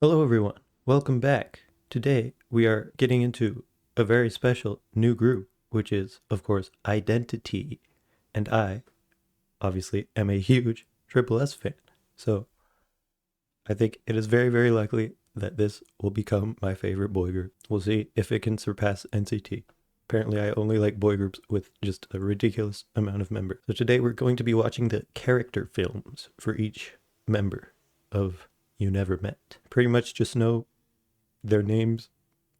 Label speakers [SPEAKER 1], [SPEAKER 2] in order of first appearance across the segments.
[SPEAKER 1] Hello everyone, welcome back. Today we are getting into a very special new group, which is, of course, IDNTT. And I, obviously, am a huge Triple S fan. So I think it is very, very likely that this will become my favorite boy group. We'll see if it can surpass NCT. Apparently I only like boy groups with just a ridiculous amount of members. So today we're going to be watching the character films for each member of You Never Met. Pretty much just know their names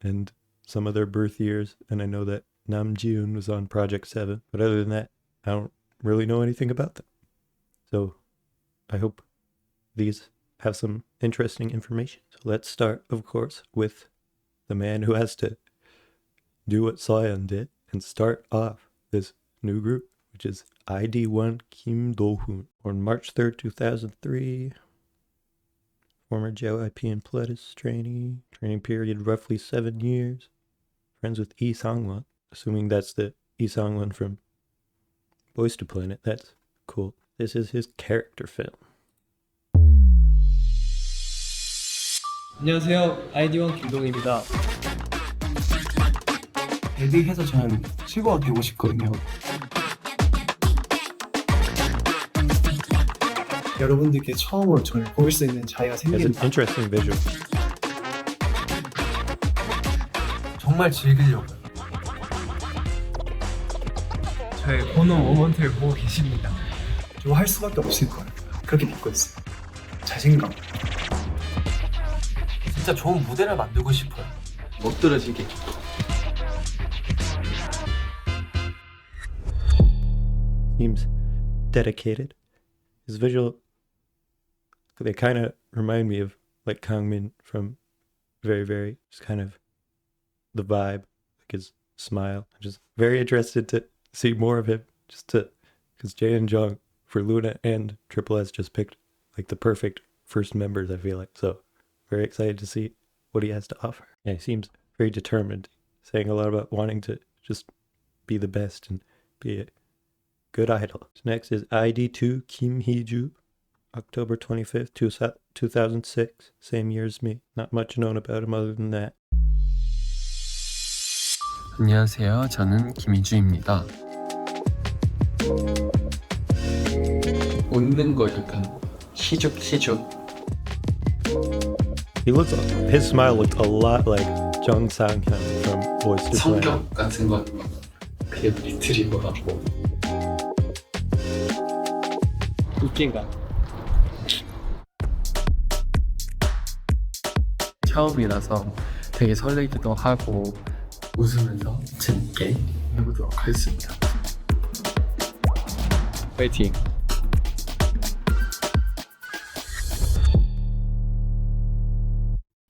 [SPEAKER 1] and some of their birth years, and I know that Namjoon was on Project 7, but other than that, I don't really know anything about them. So I hope these have some interesting information. So let's start, of course, with the man who has to do what Soyeon did and start off this new group, which is ID1 Kim Do-hoon. Born March 3rd, 2003. Former JYP and Pledis trainee. Training period roughly 7 years. Friends with Lee Sangwon. Assuming that's the Lee Sangwon from Boys to Planet. That's cool. This is his character film.
[SPEAKER 2] 안녕하세요. 아이디원 김동입니다. 데뷔해서 저는 최고가 되고 싶거든요. 여러분들께 처음으로 저를 볼 수 있는 자리가
[SPEAKER 1] Has an
[SPEAKER 2] 생긴다.
[SPEAKER 1] interesting visual.
[SPEAKER 2] 정말 즐기려고요. 저의 번호 모먼트를 보고 계십니다. 저 할 수밖에 없을 거예요. 그렇게 믿고 있어요. 자신감. 진짜 좋은 무대를 만들고 싶어요. 못 떨어지게.
[SPEAKER 1] Seems dedicated. His visual, they kind of remind me of like Kangmin from Very Very. Just kind of the vibe, like his smile. I'm just very interested to see more of him. Just to, because Jae and Jung for Luna and Triple S just picked like the perfect first members, I feel like. So very excited to see what he has to offer. Yeah, he seems very determined, saying a lot about wanting to just be the best and be a good idol. So next is ID2 Kim Hee-ju, October 25th, 2006, same year as me. Not much known about him other than that.
[SPEAKER 3] 안녕하세요. 저는 김희주입니다. 웃는 거 약간 희죽.
[SPEAKER 1] He looks, his smile looked a lot like Jung Sang-hyun from Boys to Planet.
[SPEAKER 3] 성격 같은 건 그게 리틀인 것 같고
[SPEAKER 2] 웃긴가?
[SPEAKER 3] 처음이라서 되게 설레기도 하고 웃으면서 재밌게 해보도록 하겠습니다.
[SPEAKER 2] 파이팅!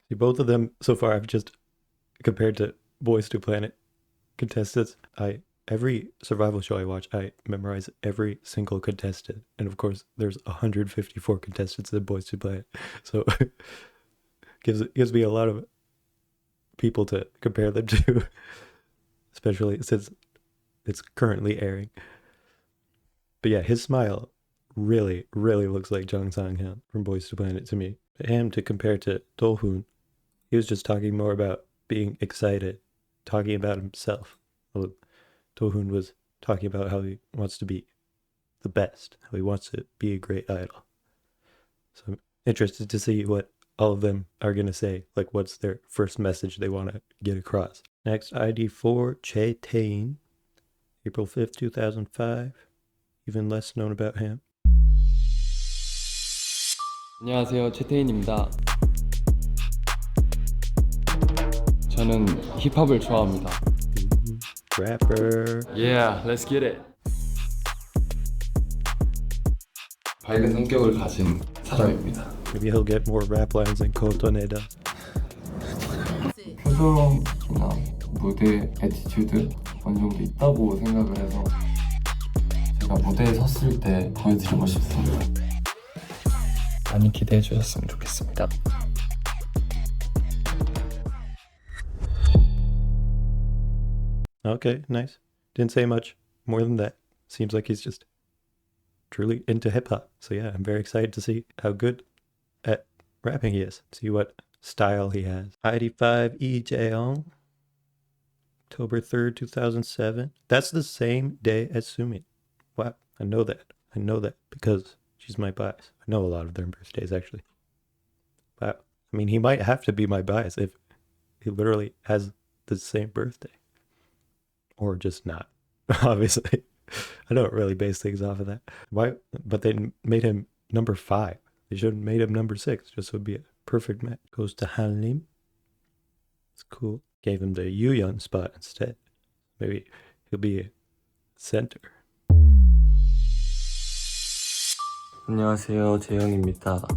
[SPEAKER 1] See, both of them so far I've just compared to Boys to Planet contestants. Every survival show I watch, I memorize every single contestant, and of course there's 154 contestants in Boys to Planet, so gives me a lot of people to compare them to, especially since it's currently airing. But yeah, his smile really looks like Jung Sang-hyun from Boys to Planet to me. But him to compare to Do-hoon, he was just talking more about being excited, talking about himself. Well, Do-hoon was talking about how he wants to be the best, how he wants to be a great idol. So I'm interested to see what all of them are going to say, like what's their first message they want to get across. Next, ID4 Chae Tae-in, April 5th, 2005. Even less known about him.
[SPEAKER 4] 안녕하세요, 최태인입니다. 저는 힙합을 좋아합니다.
[SPEAKER 1] Rapper.
[SPEAKER 4] Yeah, let's get it. 밝은 성격을 가진 사람입니다.
[SPEAKER 1] Maybe he'll get more rap lines than Kotoneda.
[SPEAKER 4] 표정이나 무대 애티튜드 어느 정도 있다고 생각을 해서 제가 무대에 섰을 때 보여드리고 싶습니다. 많이 기대해 주셨으면 좋겠습니다.
[SPEAKER 1] Okay, nice. Didn't say much more than that. Seems like he's just truly into hip hop. So yeah, I'm very excited to see how good at rapping he is. See what style he has. ID5 Ijeong, October 3rd, 2007. That's the same day as Sumin. Wow, I know that. I know that because she's my bias. I know a lot of their birthdays, actually. Wow. I mean, he might have to be my bias if he literally has the same birthday. Or just not, obviously. I don't really base things off of that. Why? But they made him number 5. They should have made him number 6, just so it'd be a perfect match. Goes to Hanlim. It's cool. Gave him the Yuyeon spot instead. Maybe he'll be a center.
[SPEAKER 4] 안녕하세요, 재영입니다.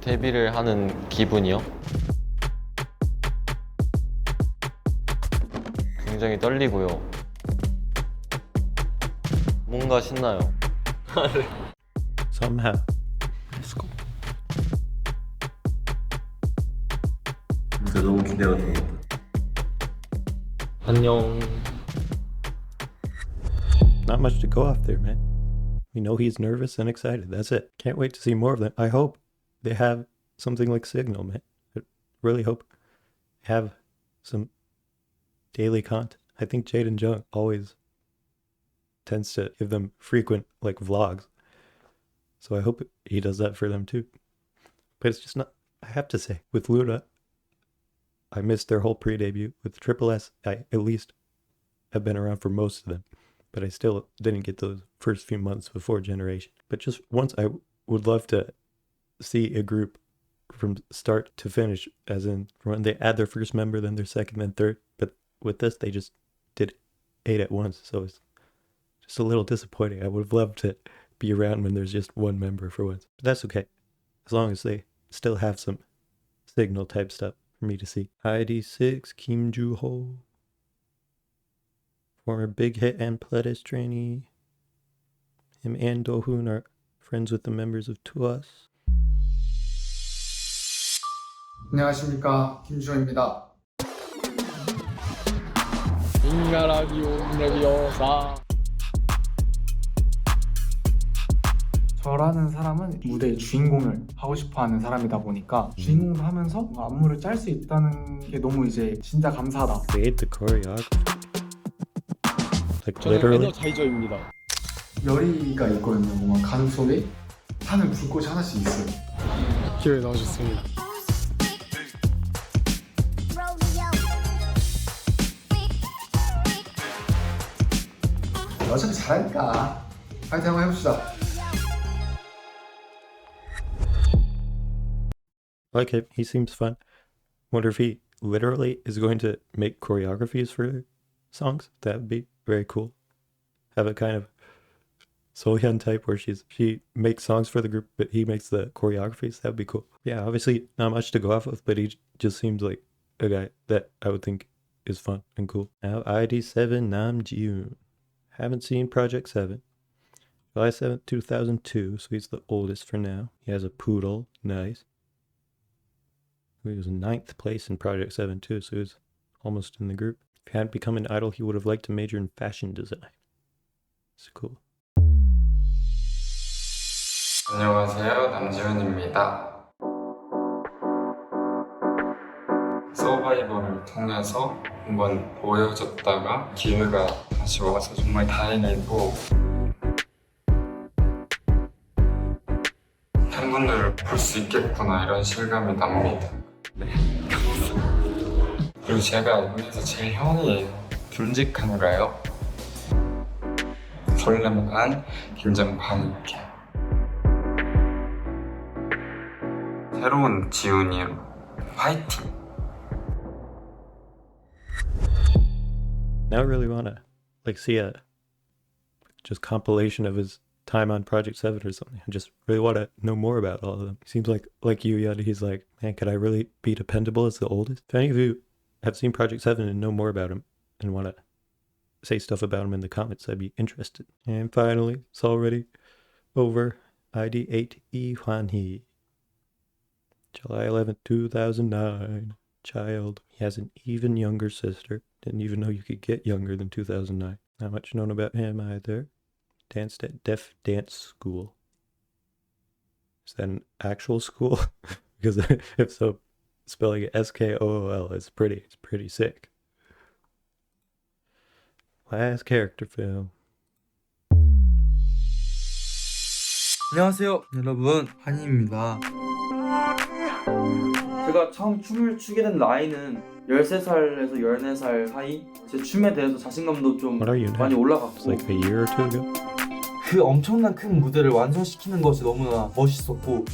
[SPEAKER 4] 데뷔를 하는 기분이요? 굉장히 떨리고요. 뭔가 신나요.
[SPEAKER 1] Somehow.
[SPEAKER 4] 진짜 너무 기대가 됩니다. 안녕.
[SPEAKER 1] Not much to go off there, man. We know he's nervous and excited. That's it. Can't wait to see more of them. I hope they have something like Signal, man. I really hope they have some daily content. I think Jaden Jung always tends to give them frequent like vlogs. So I hope he does that for them too. But it's just not, I have to say, with Luna, I missed their whole pre-debut. With Triple S, I at least have been around for most of them. But I still didn't get those first few months before Generation. But just once, I would love to see a group from start to finish, as in when they add their first member, then their second, then third. But with this, they just did 8 at once. So it's just a little disappointing. I would have loved to be around when there's just one member for once. But that's okay, as long as they still have some Signal type stuff for me to see. ID6 Kim Joo-ho, former Big Hit and Pledis trainee. Him and Do-hoon are friends with the members of TOUS.
[SPEAKER 5] 안녕하십니까, 김주호입니다. 저라는 사람은 무대의 주인공을 하고 싶어하는 사람이다 보니까 주인공을 하면서 안무를 짤 수 있다는 게 너무 이제 진짜 감사하다.
[SPEAKER 1] Create the choreography. Like
[SPEAKER 6] 저는
[SPEAKER 1] literally.
[SPEAKER 6] 에너자이저입니다.
[SPEAKER 5] 열의가 있거든요. 뭔가 가슴 속에 타는 불꽃이 하나씩 있어요.
[SPEAKER 6] 기회에 나오셨습니다.
[SPEAKER 5] 어차피 잘하니까 파이팅 한번 해봅시다.
[SPEAKER 1] Like him, he seems fun. Wonder if he literally is going to make choreographies for songs. That would be very cool. Have a kind of Sohyun type where she makes songs for the group, but he makes the choreographies. That would be cool. Yeah, obviously not much to go off of, but he just seems like a guy that I would think is fun and cool. Now ID7 Nam Jiun. Haven't seen Project 7. July 7th, 2002, so he's the oldest for now. He has a poodle. Nice. He was in 9th place in Project 7 too, so he was almost in the group. If he hadn't become an idol, he would have liked to major in fashion design. It's cool.
[SPEAKER 7] 안녕하세요, 남지훈입니다. 서바이벌을 통해서 한번 보여줬다가 기회가 다시 와서 정말 다행이고 팬분들을 볼 수 있겠구나 이런 실감이 납니다. 네, 감사합니다. 그리고 제가 여기서 제일 형이에요. 듬직한가요? 설렘 반, 긴장 반 이렇게. 새로운 지훈이요. 화이팅!
[SPEAKER 1] Now I really want to like see a just compilation of his time on Project 7 or something. I just really want to know more about all of them. He seems like you, Yud, he's like, man, could I really be dependable as the oldest? If any of you have seen Project 7 and know more about him and want to say stuff about him in the comments, I'd be interested. And finally, it's already over. ID8 Hwan Hee. July 11th, 2009. Child. He has an even younger sister. Didn't even know you could get younger than 2009. Not much known about him either. Danced at Deaf Dance School. Is that an actual school? Because if so, spelling it SKOOL is pretty sick. Last character film.
[SPEAKER 8] 안녕하세요 여러분, 한이입니다. 제가 처음 춤을 추게 된 나이는 13살에서 14살 사이. 제 춤에 대해서 자신감도 좀
[SPEAKER 1] What are you now?
[SPEAKER 8] 많이
[SPEAKER 1] It's
[SPEAKER 8] 올라갔고,
[SPEAKER 1] like a year or two ago.
[SPEAKER 8] 그 엄청난 큰 무대를 완성시키는 것이 너무나 멋있었고,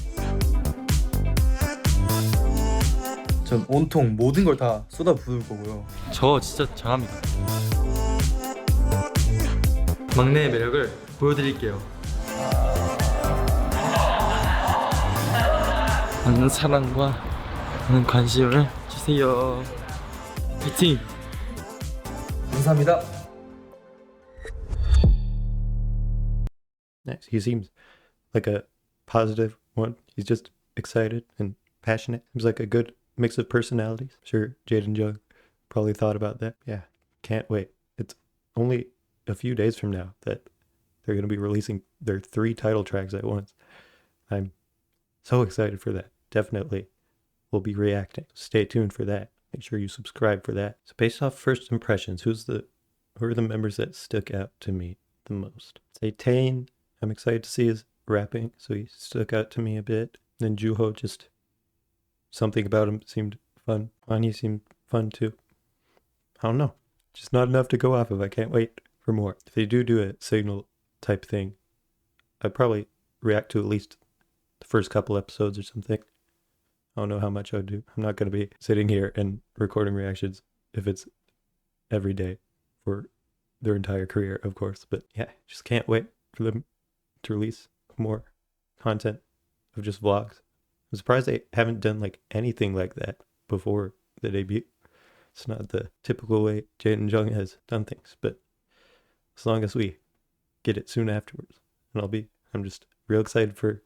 [SPEAKER 8] 전 온통 모든 걸 다 쏟아부을 거고요. 저 진짜 잘합니다. 막내의 매력을 보여드릴게요. 많은 사랑과 많은 관심을 주세요. 파이팅! 감사합니다.
[SPEAKER 1] Nice. He seems like a positive one. He's just excited and passionate. Seems like a good mix of personalities. Sure, Jaden Jung probably thought about that. Yeah, can't wait. It's only a few days from now that they're going to be releasing their 3 title tracks at once. I'm so excited for that. Definitely will be reacting. Stay tuned for that. Make sure you subscribe for that. So based off first impressions, who are the members that stuck out to me the most? Say Tane. I'm excited to see his rapping, so he stuck out to me a bit. Then Juho, just something about him seemed fun. Ani seemed fun too. I don't know. Just not enough to go off of. I can't wait for more. If they do a signal type thing, I'd probably react to at least the first couple episodes or something. I don't know how much I would do. I'm not going to be sitting here and recording reactions if it's every day for their entire career, of course. But yeah, just can't wait for them to release more content of just vlogs. I'm surprised they haven't done like anything like that before the debut. It's not the typical way Jaden Jung has done things, but as long as we get it soon afterwards, and I'm just real excited for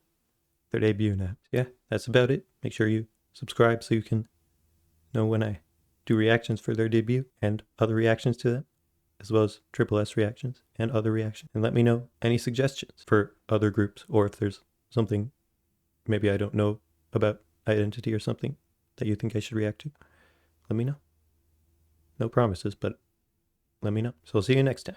[SPEAKER 1] their debut now. So yeah, that's about it. Make sure you subscribe so you can know when I do reactions for their debut and other reactions to them, as well as Triple S reactions and other reactions. And let me know any suggestions for other groups, or if there's something maybe I don't know about IDNTT or something that you think I should react to. Let me know. No promises, but let me know. So I'll see you next time.